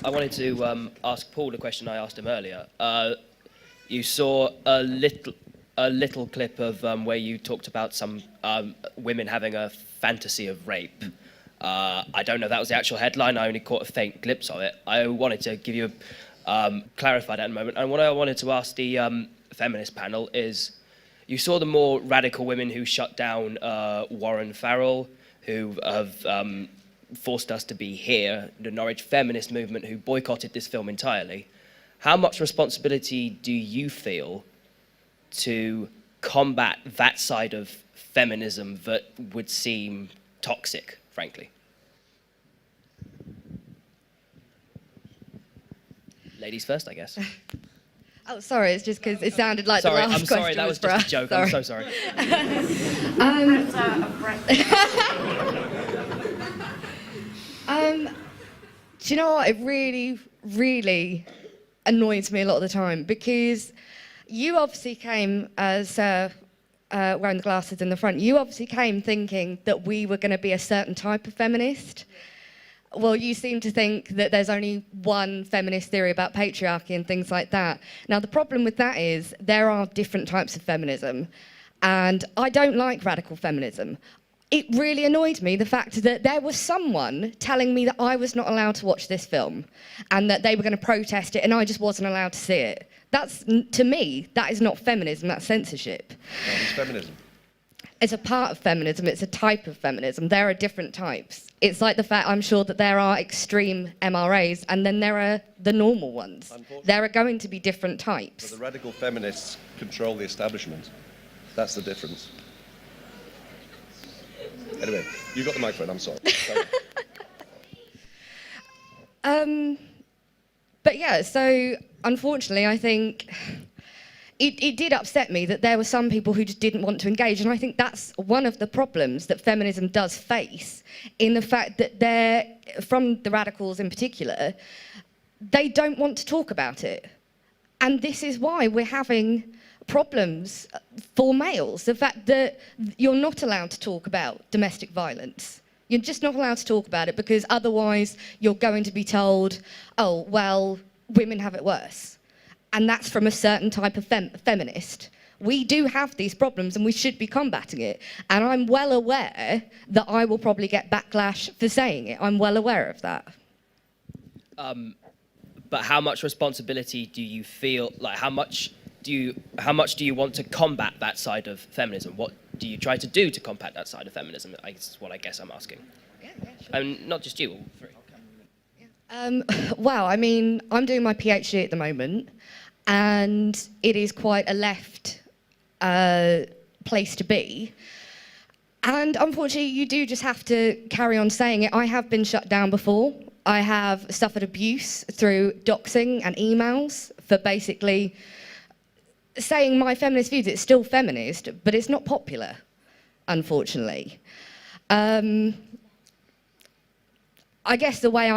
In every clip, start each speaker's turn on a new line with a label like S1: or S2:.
S1: I wanted to ask Paul the question I asked him earlier. You saw a little clip of where you talked about some women having a fantasy of rape. I don't know if that was the actual headline. I only caught a faint glimpse of it. I wanted to give you clarify that in a moment. And what I wanted to ask the feminist panel is, you saw the more radical women who shut down Warren Farrell, who have forced us to be here, the Norwich feminist movement who boycotted this film entirely. How much responsibility do you feel to combat that side of feminism that would seem toxic, frankly? Ladies first, I guess.
S2: Oh, sorry, it's just because it sounded like the last question.
S1: Sorry, that was just a joke. I'm so sorry.
S2: Do you know what? It really, really annoys me a lot of the time, because you obviously came as wearing the glasses in the front. You obviously came thinking that we were going to be a certain type of feminist. Well, you seem to think that there's only one feminist theory about patriarchy and things like that. Now, the problem with that is there are different types of feminism, and I don't like radical feminism. It really annoyed me, the fact that there was someone telling me that I was not allowed to watch this film and that they were going to protest it and I just wasn't allowed to see it. That's, to me, that is not feminism, that's censorship.
S3: That is feminism.
S2: It's a part of feminism, it's a type of feminism. There are different types. It's like the fact, I'm sure, that there are extreme MRAs and then there are the normal ones. There are going to be different types.
S3: But the radical feminists control the establishment. That's the difference. Anyway, you've got the microphone, I'm sorry.
S2: But yeah, so unfortunately, I think it did upset me that there were some people who just didn't want to engage, and I think that's one of the problems that feminism does face, in the fact that they're, from the radicals in particular, they don't want to talk about it. And this is why we're having problems for males, the fact that you're not allowed to talk about domestic violence. You're just not allowed to talk about it, because otherwise you're going to be told, oh, well, women have it worse. And that's from a certain type of feminist. We do have these problems and we should be combating it. And I'm well aware that I will probably get backlash for saying it. I'm well aware of that.
S1: But how much responsibility do you feel, like how much do you want to combat that side of feminism? What do you try to do to combat that side of feminism? Is what I guess I'm asking.
S2: Yeah, sure.
S1: Not just you, all three.
S2: Well, I mean, I'm doing my PhD at the moment, and it is quite a left place to be. And unfortunately, you do just have to carry on saying it. I have been shut down before. I have suffered abuse through doxing and emails for basically saying my feminist views. It's still feminist, but it's not popular, unfortunately. I guess the way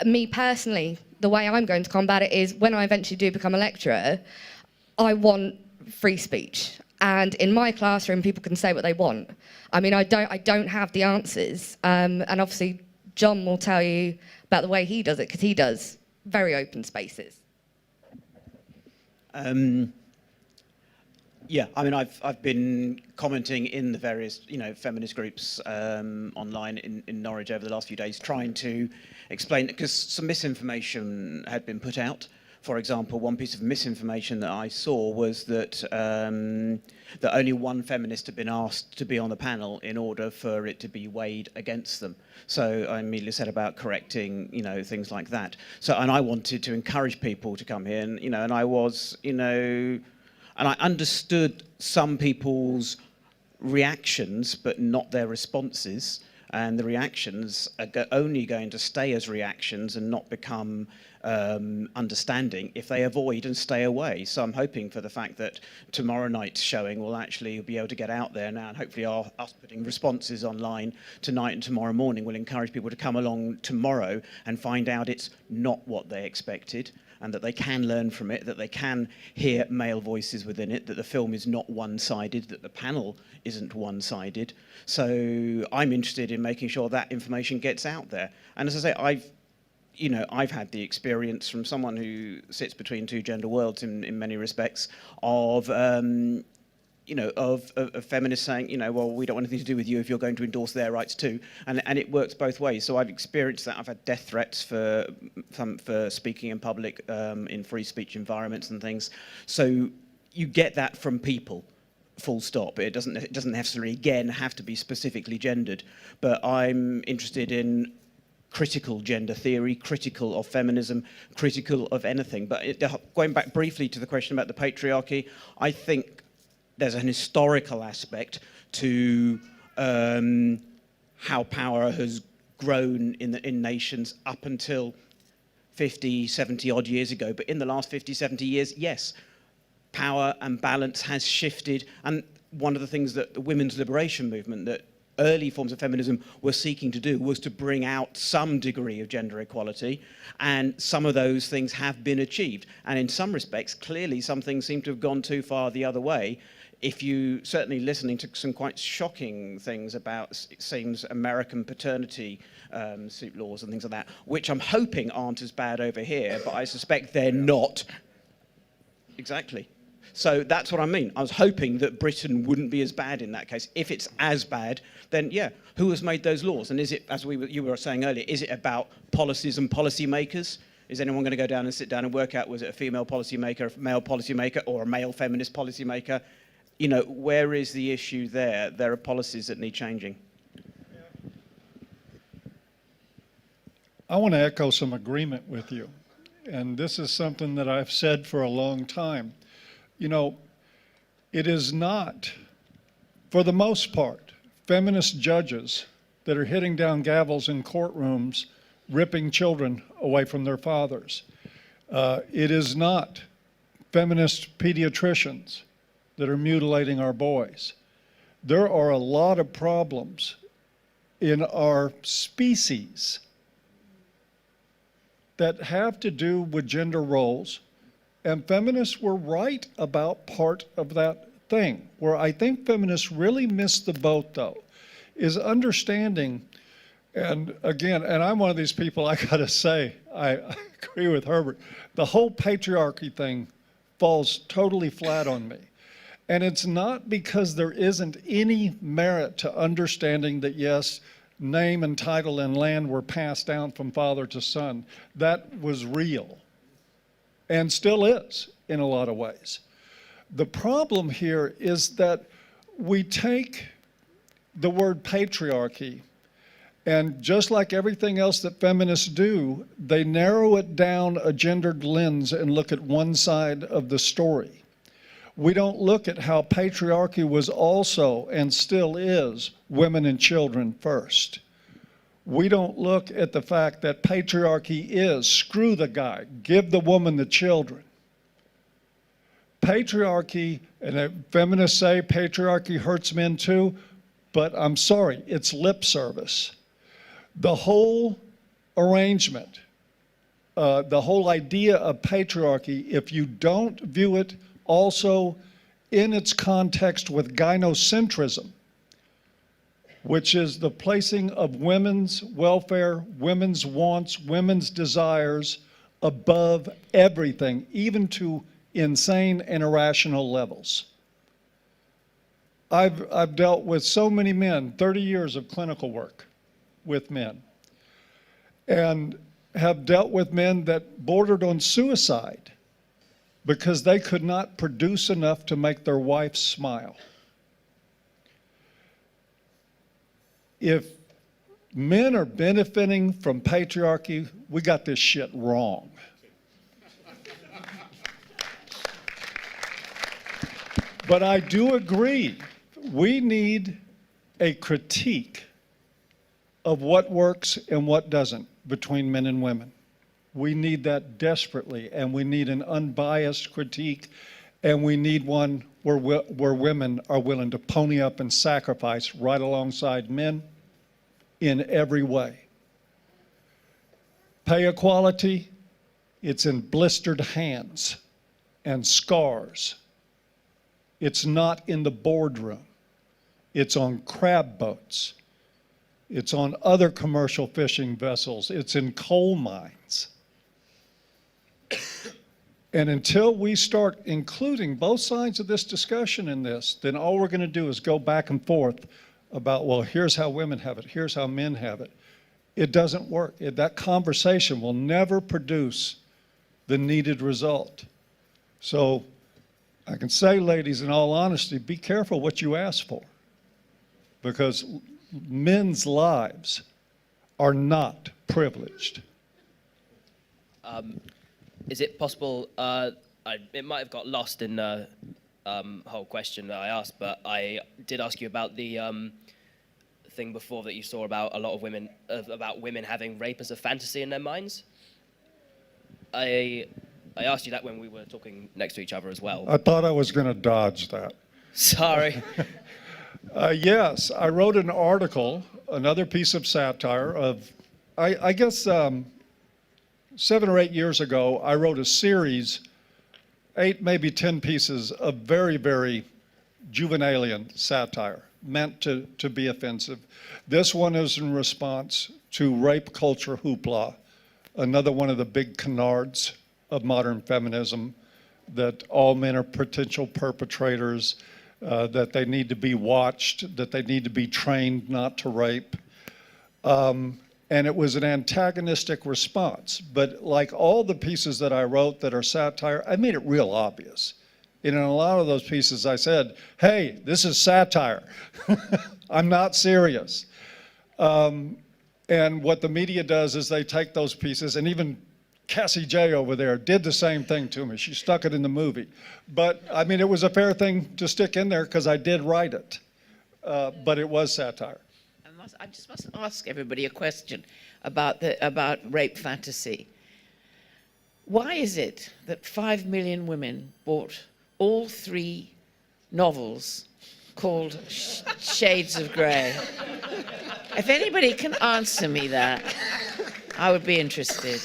S2: me personally, the way I'm going to combat it is, when I eventually do become a lecturer, I want free speech. And in my classroom, people can say what they want. I mean, I don't have the answers. And obviously, John will tell you about the way he does it, because he does very open spaces.
S4: Yeah, I mean, I've been commenting in the various, feminist groups online in Norwich over the last few days, trying to explain, because some misinformation had been put out. For example, one piece of misinformation that I saw was that that only one feminist had been asked to be on the panel in order for it to be weighed against them. So I immediately said about correcting, things like that. So, and I wanted to encourage people to come here, and I was, and I understood some people's reactions, but not their responses. And the reactions are only going to stay as reactions and not become understanding if they avoid and stay away. So I'm hoping for the fact that tomorrow night's showing will actually be able to get out there now, and hopefully us putting responses online tonight and tomorrow morning will encourage people to come along tomorrow and find out it's not what they expected, and that they can learn from it, that they can hear male voices within it, that the film is not one-sided, that the panel isn't one-sided. So I'm interested in making sure that information gets out there. And as I say, you know, I've had the experience from someone who sits between two gender worlds in many respects of, you know, of feminists saying, you know, well, we don't want anything to do with you if you're going to endorse their rights too. And it works both ways. So I've experienced that. I've had death threats for speaking in public in free speech environments and things. So you get that from people, full stop. It doesn't necessarily, again, have to be specifically gendered. But I'm interested in critical gender theory, critical of feminism, critical of anything. But going back briefly to the question about the patriarchy, I think there's an historical aspect to how power has grown in nations up until 50, 70 odd years ago. But in the last 50, 70 years, yes, power and balance has shifted. And one of the things that the women's liberation movement, that early forms of feminism were seeking to do, was to bring out some degree of gender equality, and some of those things have been achieved. And in some respects, clearly some things seem to have gone too far the other way. If you, certainly listening to some quite shocking things about, it seems, American paternity suit laws and things like that, which I'm hoping aren't as bad over here, but I suspect they're not. Exactly. So that's what I mean. I was hoping that Britain wouldn't be as bad in that case. If it's as bad, then yeah, who has made those laws? And is it, as you were saying earlier, is it about policies and policy makers? Is anyone going to go down and sit down and work out, was it a female policymaker, a male policymaker, or a male feminist policymaker? You know, where is the issue there? There are policies that need changing.
S5: I want to echo some agreement with you. And this is something that I've said for a long time. You know, it is not, for the most part, feminist judges that are hitting down gavels in courtrooms, ripping children away from their fathers. It is not feminist pediatricians that are mutilating our boys. There are a lot of problems in our species that have to do with gender roles, and feminists were right about part of that thing. Where I think feminists really missed the boat, though, is understanding, and again, and I'm one of these people, I gotta say, I agree with Herbert, the whole patriarchy thing falls totally flat on me. And it's not because there isn't any merit to understanding that, yes, name and title and land were passed down from father to son. That was real and still is in a lot of ways. The problem here is that we take the word patriarchy, and just like everything else that feminists do, they narrow it down a gendered lens and look at one side of the story. We don't look at how patriarchy was also, and still is, women and children first. We don't look at the fact that patriarchy is, screw the guy, give the woman the children. Patriarchy, and feminists say patriarchy hurts men too, but I'm sorry, it's lip service. The whole arrangement, the whole idea of patriarchy, if you don't view it also in its context with gynocentrism, which is the placing of women's welfare, women's wants, women's desires above everything, even to insane and irrational levels. I've dealt with so many men, 30 years of clinical work with men, and have dealt with men that bordered on suicide because they could not produce enough to make their wife smile. If men are benefiting from patriarchy, we got this shit wrong. But I do agree, we need a critique of what works and what doesn't between men and women. We need that desperately, and we need an unbiased critique, and we need one where women are willing to pony up and sacrifice right alongside men in every way. Pay equality, it's in blistered hands and scars. It's not in the boardroom. It's on crab boats. It's on other commercial fishing vessels. It's in coal mines. And until we start including both sides of this discussion in this, then all we're going to do is go back and forth about, well, here's how women have it, here's how men have it. It doesn't work. That conversation will never produce the needed result. So I can say, ladies, in all honesty, be careful what you ask for, because men's lives are not privileged.
S1: Is it possible, it might have got lost in the whole question that I asked, but I did ask you about the thing before that you saw about a lot of women, about women having rape as a fantasy in their minds. I asked you that when we were talking next to each other as well.
S5: I thought I was going to dodge that.
S1: Sorry.
S5: Yes, I wrote an article, another piece of satire of, I guess 7 or 8 years ago, I wrote a series, 8, maybe 10 pieces of very, very juvenalian satire, meant to be offensive. This one is in response to rape culture hoopla, another one of the big canards of modern feminism, that all men are potential perpetrators, that they need to be watched, that they need to be trained not to rape. And it was an antagonistic response. But like all the pieces that I wrote that are satire, I made it real obvious. And in a lot of those pieces, I said, hey, this is satire. I'm not serious. And what the media does is they take those pieces, and even Cassie J over there did the same thing to me. She stuck it in the movie. But I mean, it was a fair thing to stick in there because I did write it. But it was satire.
S6: I just must ask everybody a question about rape fantasy. Why is it that 5 million women bought all 3 novels called Shades of Grey? If anybody can answer me that, I would be interested.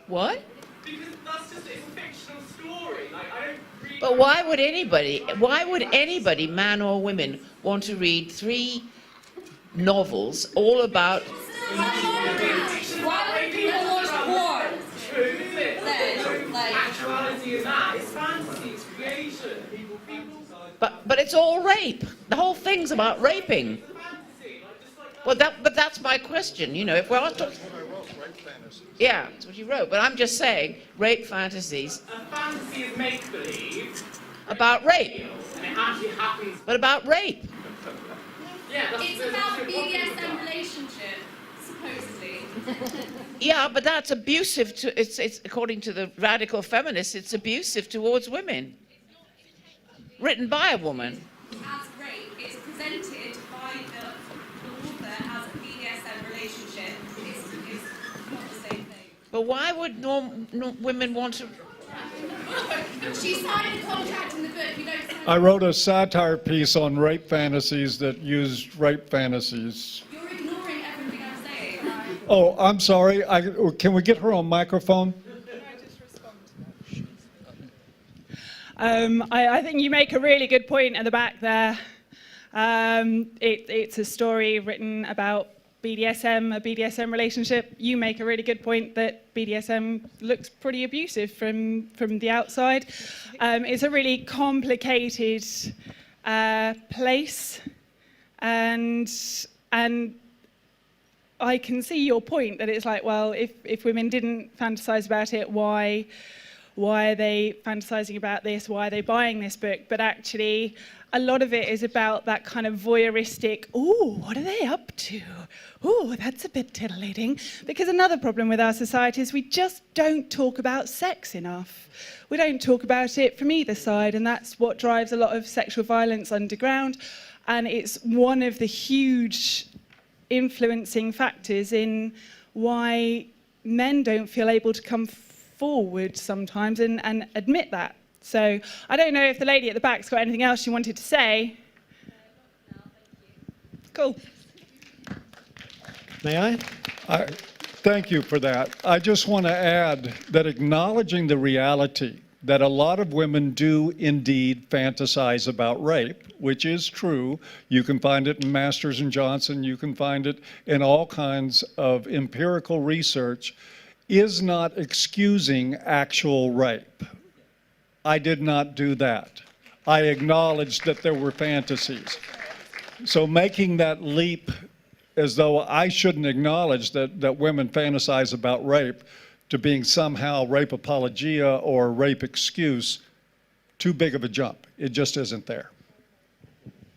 S6: What?
S7: Because that's just, it's a fictional story. Like, I don't read...
S6: But why would anybody, man or women, want to read 3 novels all about...
S8: Why would people watch porn?
S7: True, is it?
S8: Then, like...
S7: Actuality is that. It's fantasy, it's creation. People...
S6: But it's all rape. The whole thing's about raping. Well, but that's my question. You know, if we're talking... Yeah, that's what you wrote. But I'm just saying, rape fantasies.
S7: A fantasy is make-believe.
S6: About rape.
S7: And it actually happens.
S6: But about rape.
S7: Yeah,
S8: It's about a BDSM relationship, supposedly.
S6: Yeah, but that's abusive to... It's according to the radical feminists, it's abusive towards women. Written by a woman.
S8: As rape, it's presented by the author as a BDSM relationship. It's not the same thing.
S6: But why would women want to...
S8: She signed a contract in the book. You don't sign...
S5: I wrote a satire piece on rape fantasies that used rape fantasies.
S8: You're ignoring everything I'm saying.
S5: Oh, I'm sorry. Can we get her on microphone?
S9: I think you make a really good point at the back there. It's a story written about BDSM, a BDSM relationship. You make a really good point that BDSM looks pretty abusive from the outside. It's a really complicated place, and I can see your point that it's like, well, if women didn't fantasize about it, why are they fantasizing about this? Why are they buying this book? But actually, a lot of it is about that kind of voyeuristic, ooh, what are they up to? Ooh, that's a bit titillating. Because another problem with our society is we just don't talk about sex enough. We don't talk about it from either side, and that's what drives a lot of sexual violence underground. And it's one of the huge influencing factors in why men don't feel able to come forward sometimes and admit that. So I don't know if the lady at the back's got anything else she wanted to say. Cool.
S10: May I?
S5: Thank you for that. I just want to add that acknowledging the reality that a lot of women do indeed fantasize about rape, which is true. You can find it in Masters and Johnson, you can find it in all kinds of empirical research, is not excusing actual rape. I did not do that. I acknowledged that there were fantasies. So making that leap as though I shouldn't acknowledge that women fantasize about rape to being somehow rape apologia or rape excuse, too big of a jump. It just isn't there.